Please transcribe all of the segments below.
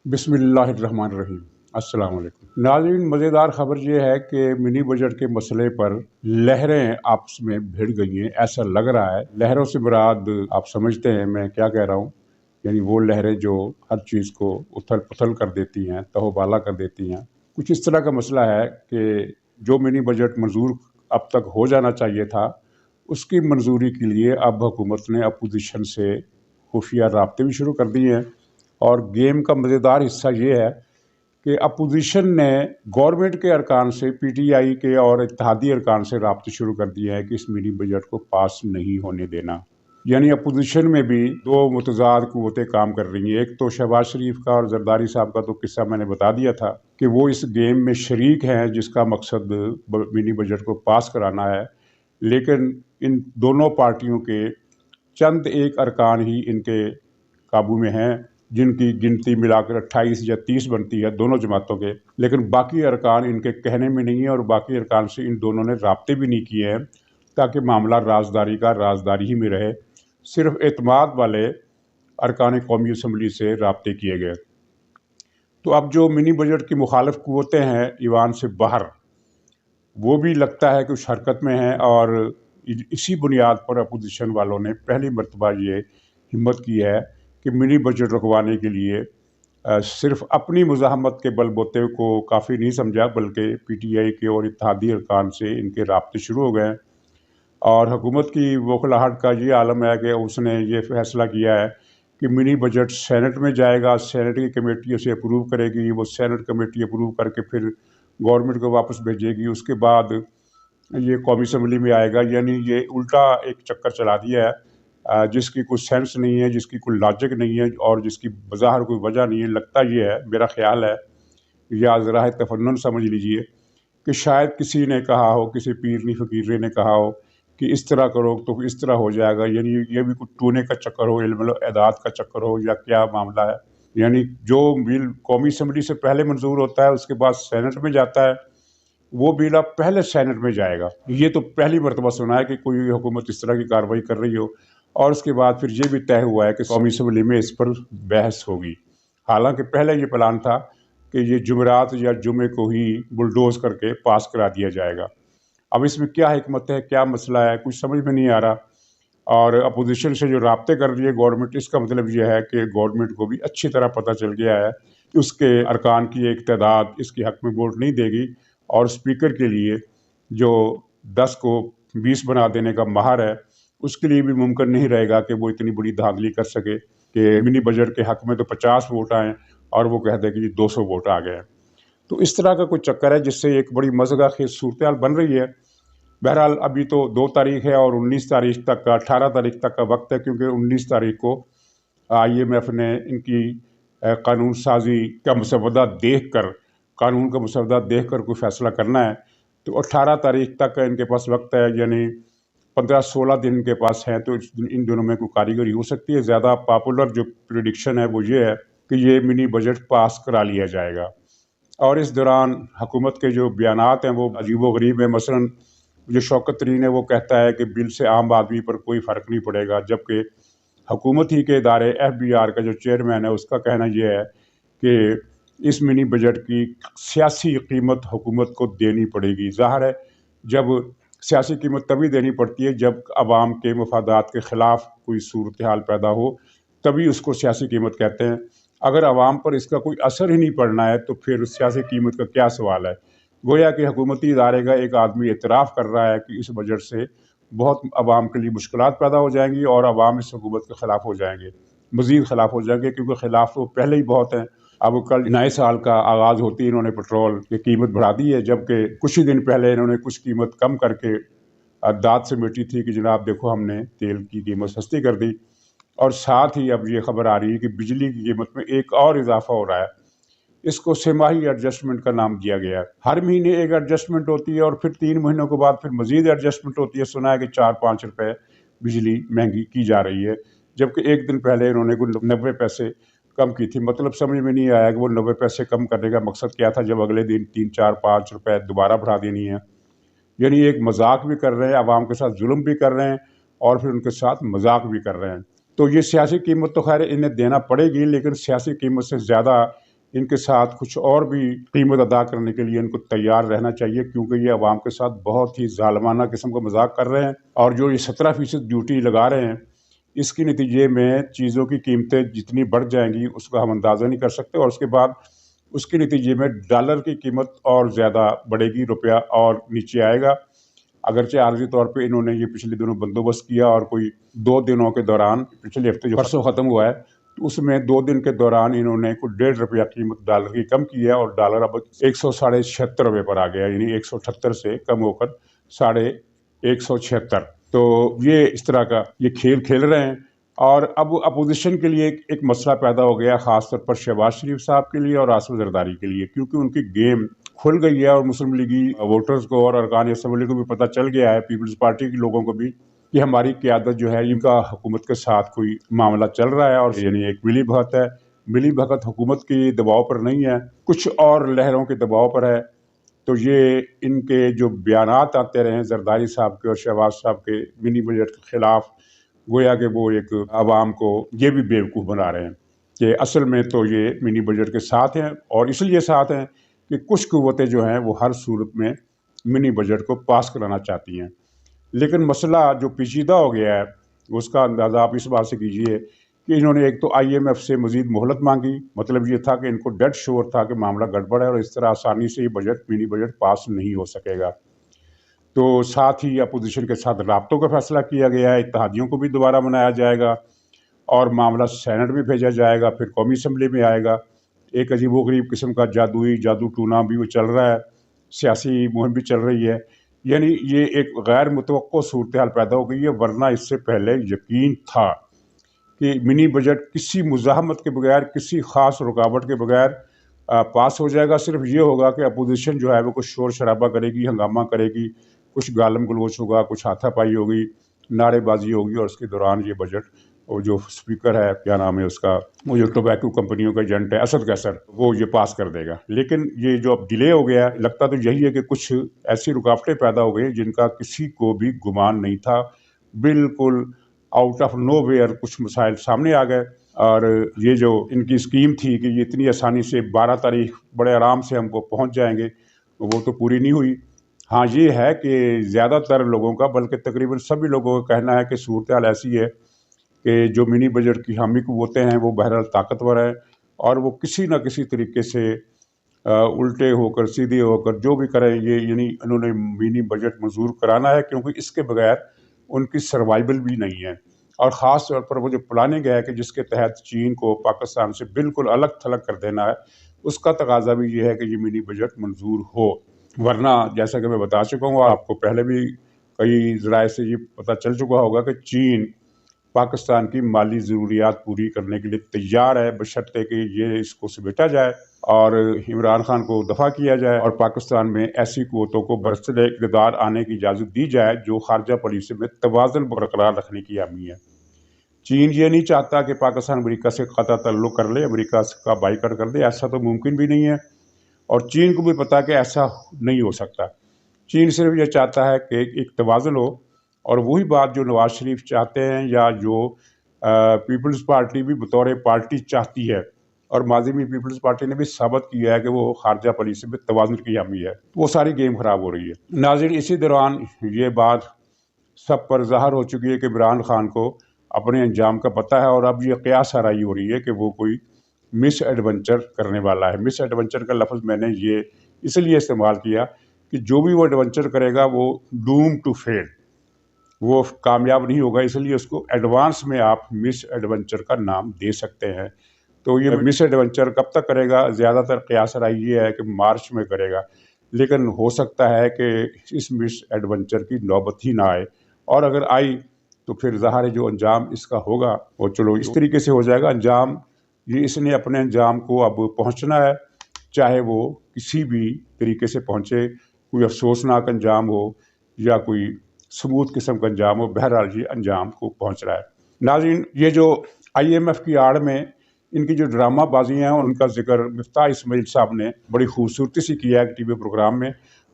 बिस्मिल्लाहिर्रहमानिर्रहीम। अस्सलाम वालेकुम नाज़रीन, मज़ेदार ख़बर ये है कि मिनी बजट के मसले पर लहरें आपस में भिड़ गई हैं। ऐसा लग रहा है, लहरों से मुराद आप समझते हैं मैं क्या कह रहा हूँ, यानी वो लहरें जो हर चीज़ को उथल पुथल कर देती हैं, तहोबाला कर देती हैं। कुछ इस तरह का मसला है कि जो मिनी बजट मंजूर अब तक हो जाना चाहिए था, उसकी मंजूरी के लिए अब हुकूमत ने अपोजिशन से खुफिया राब्ते भी शुरू कर दिए हैं। और गेम का मज़ेदार हिस्सा ये है कि अपोजिशन ने गवर्नमेंट के अरकान से, पीटीआई के और इत्तेहादी अरकान से राब्ते शुरू कर दिए हैं कि इस मिनी बजट को पास नहीं होने देना। यानी अपोजिशन में भी दो मुतज़ाद क़ुव्वतें काम कर रही हैं। एक तो शहबाज शरीफ का और जरदारी साहब का तो किस्सा मैंने बता दिया था कि वो इस गेम में शरीक हैं जिसका मकसद मिनी बजट को पास कराना है। लेकिन इन दोनों पार्टियों के चंद एक अरकान ही इनके काबू में हैं, जिनकी गिनती मिलाकर 28 या 30 बनती है दोनों जमातों के। लेकिन बाकी अरकान इनके कहने में नहीं है और बाकी अरकान से इन दोनों ने राब्ते भी नहीं किए हैं ताकि मामला राजदारी का राजदारी ही में रहे। सिर्फ एतमाद वाले अरकान कौमी असम्बली से राब्ते किए गए। तो अब जो मिनी बजट की मुखालिफ क़ुव्वतें हैं ईवान से बाहर, वो भी लगता है कि उस हरकत में हैं और इसी बुनियाद पर अपोजिशन वालों ने पहली मरतबा ये हिम्मत की है कि मिनी बजट रुकवाने के लिए सिर्फ अपनी मुज़ाहमत के बलबूते को काफ़ी नहीं समझा, बल्कि पीटीआई के और इत्तेहादी अरकान से इनके राब्ते शुरू हो गए। और हुकूमत की बौखलाहट का ये आलम है कि उसने ये फ़ैसला किया है कि मिनी बजट सेनेट में जाएगा, सेनेट की कमेटी उसे अप्रूव करेगी, वो सेनेट कमेटी अप्रूव करके फिर गवर्नमेंट को वापस भेजेगी, उसके बाद ये कौमी असम्बली में आएगा। यानी ये उल्टा एक चक्कर चला दिया है जिसकी कोई सेंस नहीं है, जिसकी कोई लॉजिक नहीं है और जिसकी बज़ाहिर कोई वजह नहीं है। लगता ये है, मेरा ख़्याल है या ज़रा तफन्नुन समझ लीजिए कि शायद किसी ने कहा हो, किसी पीरनी फ़कीर ने कहा हो कि इस तरह करो तो इस तरह हो जाएगा। यानी ये भी कुछ टूने का चक्कर हो, इल्म एदाद का चक्कर हो या क्या मामला है। यानी जो बिल कौमी असम्बली से पहले मंजूर होता है उसके बाद सेनेट में जाता है, वो बिल अब पहले सेनेट में जाएगा। ये तो पहली मरतबा सुना है कि कोई हुकूमत इस तरह की कार्रवाई कर रही हो। और उसके बाद फिर ये भी तय हुआ है कि कौमी असम्बली में इस पर बहस होगी। हालांकि पहले ये प्लान था कि ये जुमेरात या जुमे को ही बुलडोज़ करके पास करा दिया जाएगा। अब इसमें क्या हिकमत है, क्या मसला है, कुछ समझ में नहीं आ रहा। और अपोजिशन से जो राब्ते कर रही है गवर्नमेंट, इसका मतलब ये है कि गवर्नमेंट को भी अच्छी तरह पता चल गया है कि उसके अरकान की एक तादाद इसके हक़ में वोट नहीं देगी और स्पीकर के लिए जो 10 को 20 बना देने का महार है, उसके लिए भी मुमकिन नहीं रहेगा कि वो इतनी बड़ी धांधली कर सके कि मिनी बजट के हक़ में तो 50 वोट आएँ और वो कह दे कि 200 वोट आ गए। तो इस तरह का कोई चक्कर है जिससे एक बड़ी मज़गा खेज़ सूरत-ए-हाल बन रही है। बहरहाल अभी तो 2 तारीख है और 19 तारीख तक का 18 तारीख तक का वक्त है, क्योंकि 19 तारीख को IMF ने इनकी कानून साजी का मसवदा देख कर, कानून का मसवदा देख कर कोई फ़ैसला करना है। तो 18 तारीख तक इनके पास वक्त है, यानी 15-16 दिन इनके पास है। तो इन दोनों में कोई कारीगरी हो सकती है। ज़्यादा पॉपुलर जो प्रेडिक्शन है वो ये है कि ये मिनी बजट पास करा लिया जाएगा। और इस दौरान हुकूमत के जो बयानात हैं वो अजीबो-गरीब हैं। मसलन जो शौकत तरीन है वो कहता है कि बिल से आम आदमी पर कोई फ़र्क नहीं पड़ेगा, जबकि हुकूमत ही के इदारे FBR का जो चेयरमैन है उसका कहना यह है कि इस मिनी बजट की सियासी कीमत हुकूमत को देनी पड़ेगी। ज़ाहिर है जब सियासी कीमत तभी देनी पड़ती है जब आवाम के मफादात के ख़िलाफ़ कोई सूरत हाल पैदा हो, तभी उसको सियासी कीमत कहते हैं। अगर आवाम पर इसका कोई असर ही नहीं पड़ना है तो फिर सियासी कीमत का क्या सवाल है। गोया कि हुकूमती इदारे का एक आदमी इतराफ़ कर रहा है कि इस बजट से बहुत आवाम के लिए मुश्किलात पैदा हो जाएंगी और आवाम इस हुकूमत के ख़िलाफ़ हो जाएंगे, मज़ीद ख़िलाफ़ हो जाएंगे, क्योंकि ख़िलाफ़ तो पहले ही बहुत हैं। अब कल नए साल का आगाज़ होती है इन्होंने पेट्रोल की कीमत बढ़ा दी है, जबकि कुछ ही दिन पहले इन्होंने कुछ कीमत कम करके दाद से मिटी थी कि जनाब देखो हमने तेल की कीमत सस्ती कर दी। और साथ ही अब ये खबर आ रही है कि बिजली की कीमत में एक और इजाफा हो रहा है। इसको तिमाही एडजस्टमेंट का नाम दिया गया है। हर महीने एक एडजस्टमेंट होती है और फिर 3 महीनों के बाद फिर मज़ीद एडजस्टमेंट होती है। सुना है कि 4-5 रुपए बिजली महंगी की जा रही है, जबकि एक दिन पहले इन्होंने कुछ 90 पैसे कम की थी। मतलब समझ में नहीं आया कि वो 90 पैसे कम करने का मकसद क्या था, जब अगले दिन 3-4-5 रुपए दोबारा बढ़ा देनी है। यानी एक मजाक भी कर रहे हैं, आवाम के साथ जुल्म भी कर रहे हैं और फिर उनके साथ मजाक भी कर रहे हैं। तो ये सियासी कीमत तो खैर इन्हें देना पड़ेगी, लेकिन सियासी कीमत से ज़्यादा ان کے ساتھ کچھ اور بھی قیمت ادا کرنے کے لیے ان کو تیار رہنا چاہیے، کیونکہ یہ عوام کے ساتھ بہت ہی ظالمانہ قسم کا مذاق کر رہے ہیں، اور جو یہ 17% ڈیوٹی لگا رہے ہیں اس کے نتیجے میں چیزوں کی قیمتیں جتنی بڑھ جائیں گی اس کا ہم اندازہ نہیں کر سکتے، اور اس کے بعد اس کے نتیجے میں ڈالر کی قیمت اور زیادہ بڑھے گی، روپیہ اور نیچے آئے گا۔ اگرچہ عارضی طور پہ انہوں نے یہ پچھلے دنوں بندوبست کیا، اور کوئی 2 دنوں کے دوران، پچھلے ہفتے جو پرسوں ختم ہوا ہے، تو اس میں 2 دن کے دوران انہوں نے کوئی 1.5 روپیہ قیمت ڈالر کی کم کی ہے، اور ڈالر اب 176 روپے پر آ گیا، یعنی 178 سے کم ہو کر 176۔ تو یہ اس طرح کا یہ کھیل کھیل رہے ہیں، اور اب اپوزیشن کے لیے ایک مسئلہ پیدا ہو گیا، خاص طور پر شہباز شریف صاحب کے لیے اور آصف زرداری کے لیے، کیونکہ ان کی گیم کھل گئی ہے، اور مسلم لیگی ووٹرز کو اور ارکان اسمبلی کو بھی پتہ چل گیا ہے، پیپلز پارٹی کے لوگوں کو بھی، کہ ہماری قیادت جو ہے ان کا حکومت کے ساتھ کوئی معاملہ چل رہا ہے، اور یعنی ایک ملی بھگت ہے۔ ملی بھگت حکومت کی دباؤ پر نہیں ہے، کچھ اور لہروں کے دباؤ پر ہے۔ تو یہ ان کے جو بیانات آتے رہے ہیں زرداری صاحب کے اور شہباز صاحب کے منی بجٹ کے خلاف، گویا کہ وہ ایک عوام کو یہ بھی بیوقوف بنا رہے ہیں کہ اصل میں تو یہ منی بجٹ کے ساتھ ہیں، اور اس لیے ساتھ ہیں کہ کچھ قوتیں جو ہیں وہ ہر صورت میں منی بجٹ کو پاس کرانا چاہتی ہیں۔ لیکن مسئلہ جو پیچیدہ ہو گیا ہے اس کا اندازہ آپ اس بات سے کیجئے کہ انہوں نے ایک تو IMF سے مزید مہلت مانگی، مطلب یہ تھا کہ ان کو ڈیڈ شور تھا کہ معاملہ گڑبڑ ہے اور اس طرح آسانی سے یہ منی بجٹ پاس نہیں ہو سکے گا۔ تو ساتھ ہی اپوزیشن کے ساتھ رابطوں کا فیصلہ کیا گیا ہے، اتحادیوں کو بھی دوبارہ بنایا جائے گا، اور معاملہ سینٹ میں بھیجا جائے گا، پھر قومی اسمبلی میں آئے گا۔ ایک عجیب و غریب قسم کا جادو ٹونا بھی وہ چل رہا ہے، سیاسی مہم بھی چل رہی ہے، یعنی یہ ایک غیر متوقع صورتحال پیدا ہو گئی ہے، ورنہ اس سے پہلے یقین تھا کہ منی بجٹ کسی مزاحمت کے بغیر، کسی خاص رکاوٹ کے بغیر پاس ہو جائے گا۔ صرف یہ ہوگا کہ اپوزیشن جو ہے وہ کچھ شور شرابہ کرے گی، ہنگامہ کرے گی، کچھ گالم گلوچ ہوگا، کچھ ہاتھا پائی ہوگی، نعرے بازی ہوگی، اور اس کے دوران یہ بجٹ، وہ جو اسپیکر ہے، کیا نام ہے اس کا، وہ جو ٹوبیکو کمپنیوں کا ایجنٹ ہے اسد قیصر، وہ یہ پاس کر دے گا۔ لیکن یہ جو اب ڈیلے ہو گیا ہے، لگتا تو یہی ہے کہ کچھ ایسی رکاوٹیں پیدا ہو گئی جن کا کسی کو بھی گمان نہیں تھا، بالکل آؤٹ آف نو ویئر کچھ مسائل سامنے آ گئے، اور یہ جو ان کی اسکیم تھی کہ یہ اتنی آسانی سے 12 تاریخ بڑے آرام سے ہم کو پہنچ جائیں گے، وہ تو پوری نہیں ہوئی۔ ہاں یہ ہے کہ زیادہ تر لوگوں کا، بلکہ تقریباً سبھی لوگوں کا کہنا ہے کہ صورتحال ایسی ہے کہ جو منی بجٹ کی حامی قوتیں ہیں وہ بہرحال طاقتور ہیں، اور وہ کسی نہ کسی طریقے سے الٹے ہو کر، سیدھے ہو کر، جو بھی کریں، یہ یعنی انہوں نے منی بجٹ منظور کرانا ہے، کیونکہ اس کے بغیر ان کی سروائیول بھی نہیں ہے۔ اور خاص طور پر وہ جو پلاننگ ہے کہ جس کے تحت چین کو پاکستان سے بالکل الگ تھلگ کر دینا ہے، اس کا تقاضا بھی یہ ہے کہ یہ منی بجٹ منظور ہو، ورنہ جیسا کہ میں بتا چکا ہوں، آپ کو پہلے بھی کئی ذرائع سے یہ پتہ چل چکا ہوگا کہ چین پاکستان کی مالی ضروریات پوری کرنے کے لیے تیار ہے، بشرطے کہ یہ اس کو سمیٹا جائے اور عمران خان کو دفع کیا جائے، اور پاکستان میں ایسی قوتوں کو برسر اقتدار آنے کی اجازت دی جائے جو خارجہ پالیسی میں توازن برقرار رکھنے کی حامی ہے۔ چین یہ نہیں چاہتا کہ پاکستان امریکہ سے قطع تعلق کر لے، امریکہ کا بائیکاٹ کر دے، ایسا تو ممکن بھی نہیں ہے، اور چین کو بھی پتا کہ ایسا نہیں ہو سکتا۔ چین صرف یہ چاہتا ہے کہ ایک توازن ہو، اور وہی بات جو نواز شریف چاہتے ہیں، یا جو پیپلز پارٹی بھی بطور پارٹی چاہتی ہے، اور ماضی میں پیپلز پارٹی نے بھی ثابت کیا ہے کہ وہ خارجہ پالیسی میں توازن کی حامی ہے، وہ ساری گیم خراب ہو رہی ہے۔ ناظرین، اسی دوران یہ بات سب پر ظاہر ہو چکی ہے کہ عمران خان کو اپنے انجام کا پتہ ہے، اور اب یہ قیاس آرائی ہو رہی ہے کہ وہ کوئی مس ایڈونچر کرنے والا ہے۔ مس ایڈونچر کا لفظ میں نے یہ اس لیے استعمال کیا کہ جو بھی وہ ایڈونچر کرے گا وہ ڈوم ٹو فیل، وہ کامیاب نہیں ہوگا، اس لیے اس کو ایڈوانس میں آپ مس ایڈونچر کا نام دے سکتے ہیں۔ تو یہ مس ایڈونچر کب تک کرے گا؟ زیادہ تر قیاس رائے یہ ہے کہ مارچ میں کرے گا، لیکن ہو سکتا ہے کہ اس مس ایڈونچر کی نوبت ہی نہ آئے، اور اگر آئی تو پھر ظاہر جو انجام اس کا ہوگا وہ چلو اس طریقے سے ہو جائے گا۔ انجام یہ اس نے اپنے انجام کو اب پہنچنا ہے، چاہے وہ کسی بھی طریقے سے پہنچے، کوئی افسوسناک انجام ہو یا کوئی سموتھ قسم کا انجام ہو، بہرحال یہ انجام کو پہنچ رہا ہے۔ ناظرین، یہ جو IMF کی آڑ میں ان کی جو ڈرامہ بازیاں ہیں، ان کا ذکر مفتاح اسماعیل صاحب نے بڑی خوبصورتی سے کیا ہے TV پروگرام میں۔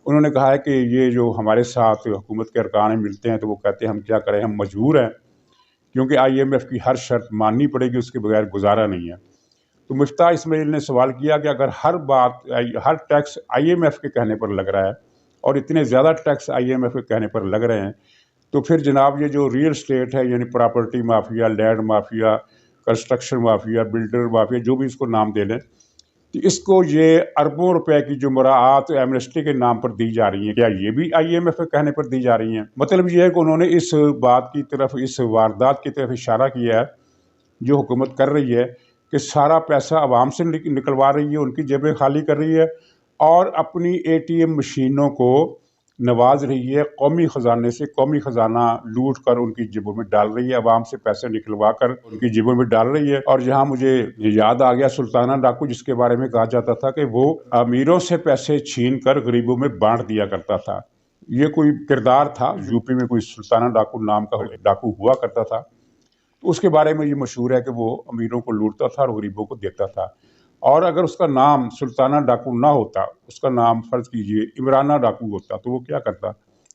انہوں نے کہا ہے کہ یہ جو ہمارے ساتھ حکومت کے ارکان ملتے ہیں تو وہ کہتے ہیں ہم کیا کریں، ہم مجبور ہیں، کیونکہ IMF کی ہر شرط ماننی پڑے گی، اس کے بغیر گزارا نہیں ہے۔ तो मुफ्ता इस्माइल ने सवाल किया कि अगर हर टैक्स IMF के कहने पर लग रहा है और इतने ज़्यादा टैक्स IMF के कहने पर लग रहे हैं, तो फिर जनाब ये जो रियल स्टेट है, यानी property mafia, land mafia, construction mafia, builder mafia, जो भी इसको नाम दे लें, तो इसको ये अरबों रुपए की जो मुराआत एमनेस्टी के नाम पर दी जा रही है, क्या ये भी IMF के कहने पर दी जा रही हैं? मतलब ये है कि उन्होंने इस बात की तरफ, इस वारदात की तरफ इशारा किया है जो हुकूमत कर रही है कि सारा पैसा आवाम से निकलवा रही है, उनकी जेबें खाली कर रही है और अपनी ATM मशीनों को नवाज रही है, कौमी ख़जाने से कौमी ख़जाना लूट कर उनकी जेबों में डाल रही है, आवाम से पैसे निकलवा कर उनकी जेबों में डाल रही है। और यहाँ मुझे याद आ गया सुल्ताना डाकू, जिसके बारे में कहा जाता था कि वो अमीरों से पैसे छीन कर गरीबों में बांट दिया करता था। ये कोई किरदार था, यूपी में कोई सुल्ताना डाकू नाम का डाकू हुआ करता था। तो उसके बारे में ये मशहूर है कि वो अमीरों को लूटता था और गरीबों को देता था। और अगर उसका नाम सुल्ताना डाकू ना होता, उसका नाम फ़र्ज़ कीजिए इमराना डाकू होता, तो वो क्या करता?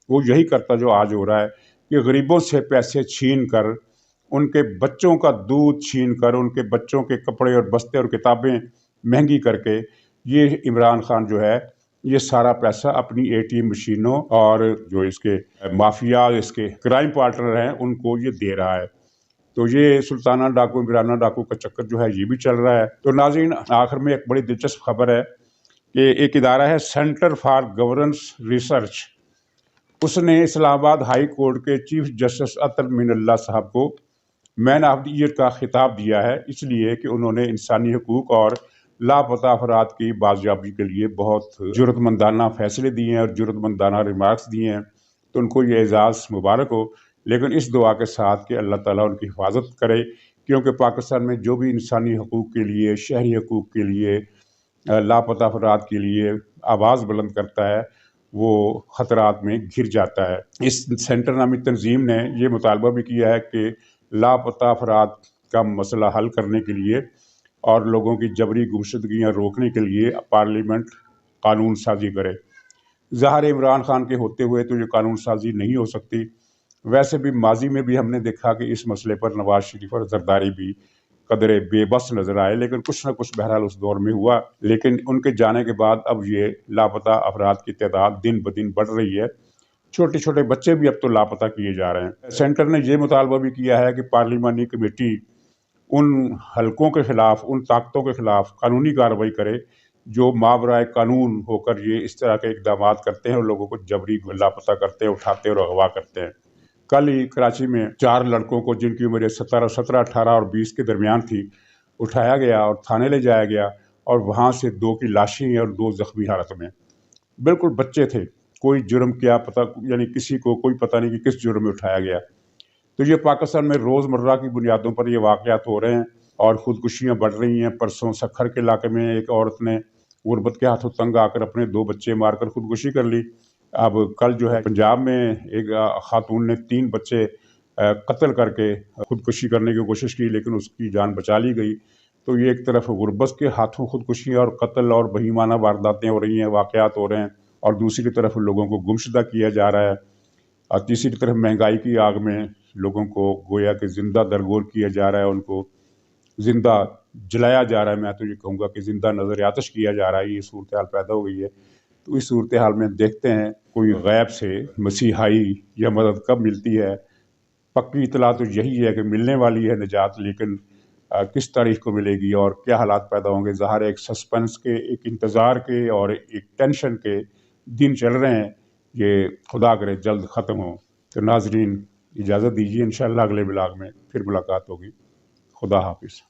वो यही करता जो आज हो रहा है कि गरीबों से पैसे छीन कर, उनके बच्चों का दूध छीन कर, उनके बच्चों के कपड़े और बस्ते और किताबें महंगी करके, ये इमरान खान जो है ये सारा पैसा अपनी ATM मशीनों और जो इसके माफिया, इसके क्राइम पार्टनर हैं, उनको ये दे रहा है। तो ये सुल्ताना डाकू, इमराना डाकू का चक्कर जो है ये भी चल रहा है। तो नाज़रीन, आखिर में एक बड़ी दिलचस्प खबर है कि एक इदारा है सेंटर फॉर गवर्नेंस रिसर्च, उसने इस्लामाबाद हाई कोर्ट के चीफ जस्टिस अतर मिनल्ला साहब को मैन ऑफ द ईयर का खिताब दिया है, इसलिए कि उन्होंने इंसानी हकूक़ और लापता अफराद की बाजियाबी के लिए बहुत जुर्रतमंदाना फैसले दिए हैं और जुर्रतमंदाना रिमार्क्स दिए हैं। तो उनको ये एजाज़ मुबारक हो, लेकिन इस दुआ के साथ कि अल्लाह ताला उनकी हिफाजत करे, क्योंकि पाकिस्तान में जो भी इंसानी हकूक़ के लिए, शहरी हकूक़ के लिए, लापता अफराद के लिए आवाज़ बुलंद करता है, वो ख़तरात में घिर जाता है। इस सेंटर नामी तंजीम ने ये मुतालबा भी किया है कि लापता अफराद का मसला हल करने के लिए और लोगों की जबरी गुमशुदगियाँ रोकने के लिए पार्लियामेंट कानून साजी करे। ज़ाहिर इमरान खान के होते हुए तो ये कानून साजी नहीं हो सकती। वैसे भी माजी में भी हमने देखा कि इस मसले पर नवाज शरीफ और जरदारी भी कदरे बेबस नज़र आए, लेकिन कुछ ना कुछ बहरहाल उस दौर में हुआ। लेकिन उनके जाने के बाद अब ये लापता अफराद की तादाद दिन ब दिन बढ़ रही है। छोटे छोटे बच्चे भी अब तो लापता किए जा रहे हैं। सेंटर ने ये मुतालबा भी किया है कि पार्लिमानी कमेटी उन हलकों के ख़िलाफ़, उन ताकतों के ख़िलाफ़ कानूनी कार्रवाई करे जो मावराए कानून होकर ये इस तरह के इक़दाम करते हैं और लोगों को जबरी लापता करते हैं, उठाते और अगवा करते हैं। कल ही कराची में 4 लड़कों को, जिनकी उम्र 17, 18 और 20 के दरमियान थी, उठाया गया और थाने ले जाया गया और वहाँ से 2 की लाशें और 2 ज़ख्मी हालत में। बिल्कुल बच्चे थे, कोई जुर्म क्या पता, यानी किसी को कोई पता नहीं कि किस जुर्म में उठाया गया। तो ये पाकिस्तान में रोज़मर्रा की बुनियादों पर ये वाक़यात हो रहे हैं और ख़ुदकुशियाँ बढ़ रही हैं। परसों सखर के इलाके में एक औरत ने गुरबत के हाथों तंग आकर अपने 2 बच्चे मारकर ख़ुदकुशी कर ली। अब कल जो है पंजाब में एक खातून ने 3 बच्चे कत्ल करके ख़ुदकुशी करने की कोशिश की, लेकिन उसकी जान बचा ली गई। तो ये एक तरफ गुरबत के हाथों ख़ुदकुशियाँ और कत्ल और बहीमाना वारदातें हो रही हैं, वाक़यात हो रहे हैं, और दूसरी तरफ लोगों को गुमशुदा किया जा रहा है। और तीसरी तरफ महंगाई की आग में लोगों को गोया कि ज़िंदा दरगोर किया जा रहा है, उनको ज़िंदा जलाया जा रहा है। मैं तो ये कहूँगा कि ज़िंदा नज़र आतिश किया जा रहा है। ये सूरत हाल पैदा हो गई है। तो इस सूरत हाल में देखते हैं कोई गैब से मसीहाई या मदद कब मिलती है। पक्की इतला तो यही है कि मिलने वाली है निजात, लेकिन किस तारीख को मिलेगी और क्या हालात पैदा होंगे, ज़ाहिर है एक सस्पेंस के, एक इंतज़ार के और एक टेंशन के दिन चल रहे हैं। ये खुदा करे जल्द ख़त्म हो। तो नाज़रीन, इजाज़त दीजिए, इंशाअल्लाह अगले ब्लॉग में फिर मुलाकात होगी। खुदा हाफिज़।